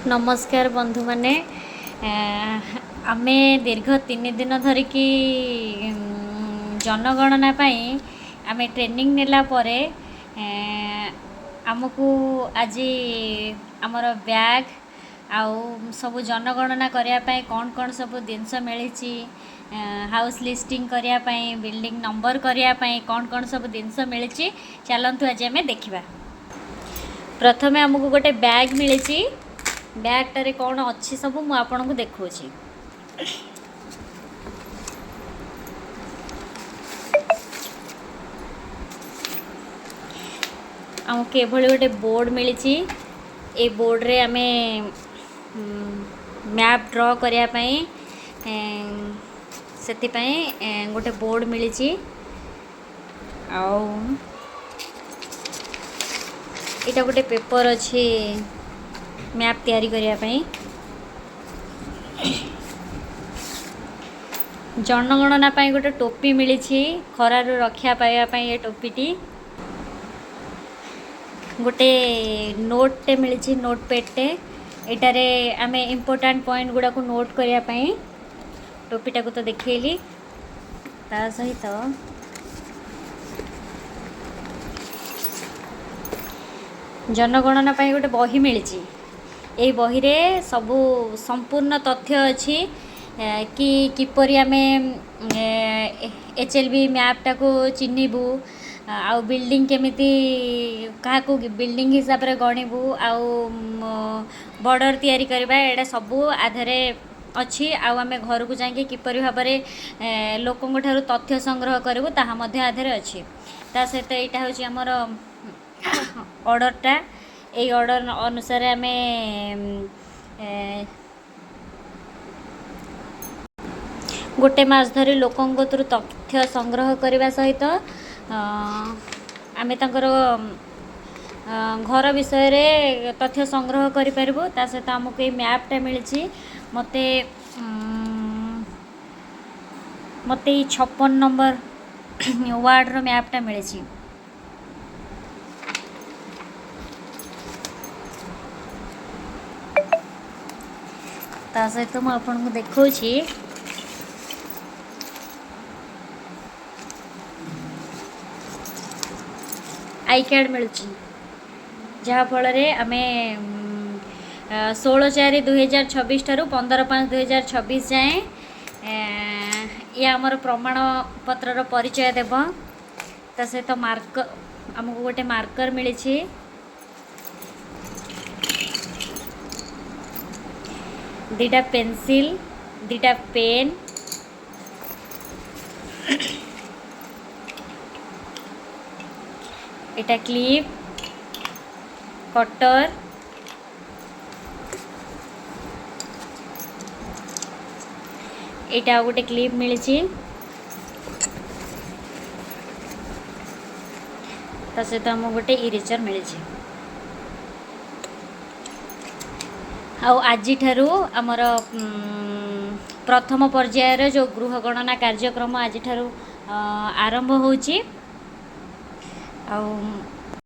नमस्कार बंधु माने आमे दीर्घ 3 दिन धरिकी जनगणना आमे ट्रेनिंग नेला परे आमको आज आमर बैग आउ सब जनगणना करने कौन कौन सब जिनस मिली हाउस लिस्टिंग करने बिल्डिंग नंबर करने कौन कौन सब जिनस मिली चलतु आज आम देखा। प्रथमे आमको गोटे बैग मिली बैगटारे कौन अच्छी सब मु आपन को देखुची। आमको एभली गोटे बोर्ड मिली ए बोर्ड रे आमे मैप ड्रॉ करने से गोटे बोर्ड मिली इटा गोटे पेपर अच्छी मैप तैयारी करने जनगणना गोटे टोपी मिली खरार रक्षा पाइबापी ये टोपीटी गोटे नोटे मिली नोटपैडटे एटारे आमे इम्पोर्टेंट पॉइंट गुड़ा को नोट करने टोपीटा को तो देखली ता सहित जनगणना गोटे बही मिली यही बही रे सबू संपूर्ण तथ्य अच्छी कि किपरि आमे HLB मैपटा को चिन्हबू आउ बिल्डिंग केमिति क्या बिल्डिंग हिसाब रे गणिबू आउ बॉर्डर तैयारी करबा एडा सबू आधारे अच्छी आउ आमे घर को जाके किपरि भाबरे लोकंग ठारू तथ्य संग्रह करबू ताहा मध्ये आधारे अच्छी ता सहित एटा होची हमर ऑर्डरटा ए ऑर्डर अनुसार आमे गोटे मास धरी लोकंग तुरु तथ्य संग्रह करने सहित आमे तांकर घर विषय रे तथ्य संग्रह करि परबो ता सहित हमको ये मैपटा मिली मते मते 56 नंबर वार्ड रो मैपटा मिली ता सहित मु आपन को देखौछि आई कार्ड मिलूँ जहाँ फल आमे 16/4/2026 ठारू 15/5/2026 जाए ये आमर प्रमाण पत्र परिचय देव ता सहित मार्कर आमको गोटे मार्कर मिली दीटा पेंसिल दीटा पेन एटा क्लिप कटर एटा गोटे क्लिप मिली ता सहित आम गोटे इरेजर मिली आज ठारू आमर प्रथम पर्यायर जो गृह गणना कार्यक्रम आज ठारू आरंभ होची